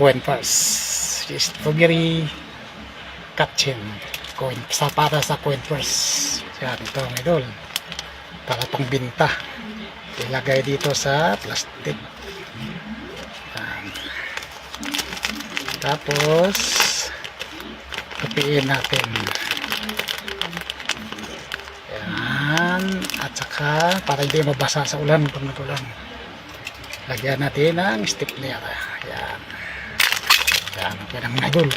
coin purse. Strawberry kitchen coin para sa coin purse. Yan, ito mga idol, para pang binta, ilagay dito sa plastic. Yan. Tapos tapiin natin yan, at saka para hindi mabasa sa ulan pag natulan, lagyan natin ng stapler. Yan. Yan, yan ang mga idol.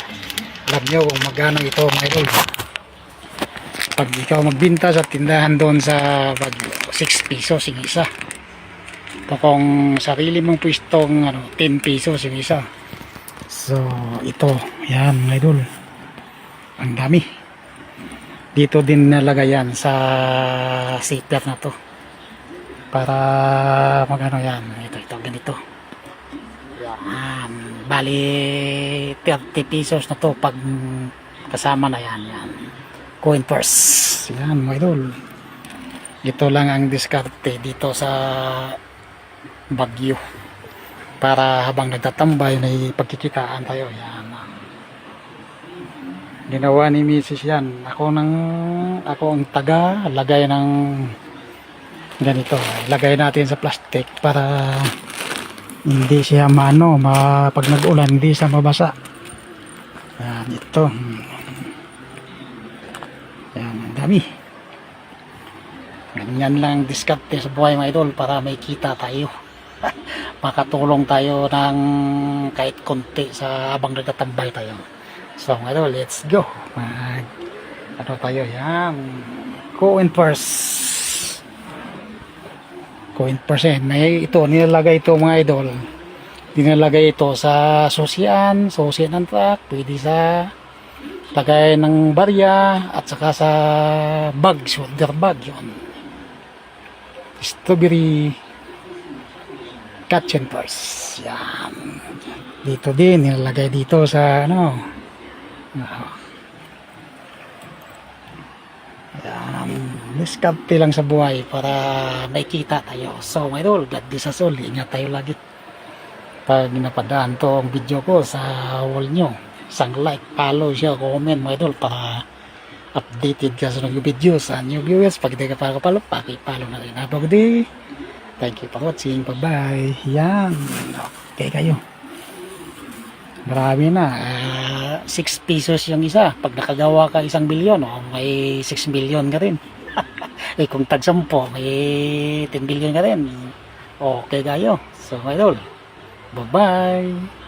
Alam nyo kung magkano ito mga idol. Pag ikaw magbinta sa tindahan doon sa 6 pesos yung isa. Ito kung sarili mong pwestong 10 pesos yung isa. So ito, yan mga idol, ang dami. Dito din nalagay yan sa zipper na to para magano yan. Ito ganito. Yan, bali 30 pesos na to pag kasama na yan. Coin purse. Yan mga idol. Ito lang ang diskarte dito sa Baguio para habang nagtatambay may pagkikitaan tayo. Yan, ginawa ni Mrs. yan. Ako ang taga lagay ng ganito, lagay natin sa plastic para hindi siya pag nag-ulan hindi siya mabasa. Yan, ito. Yan, ang dami. Ganyan lang diskarte sa buhay mga idol para may kita tayo. Makatulong tayo ng kahit konti sa habang nagtatambay tayo. So mga idol, let's go. Tayo, yan, coin purse. Coin purse. Ito, nilalagay ito mga idol. Nilalagay ito sa susian ng truck, pwede sa lagay ng barya, at saka sa bag, shoulder bag. Yun, strawberry kitchen purse. Yan, dito din nilalagay dito sa yan, diskarte lang sa buhay para may kita tayo. So my idol, God bless us all. Ingat tayo lagi. Pag napadaan to ang video ko sa wall nyo, isang like, follow, share, comment mga idol para updated ka sa new videos. Sa new viewers, pag hindi ka pa kapalo, pakipalo na rin. Have a good day. Thank you for watching. Bye bye. Yan, okay kayo. Marami na. 6 pesos yung isa. Pag nakagawa ka 1 bilyon, may 6 billion ka rin. Kung tag 10, may 10 billion ka rin. Okay kayo. So, my idol, bye-bye.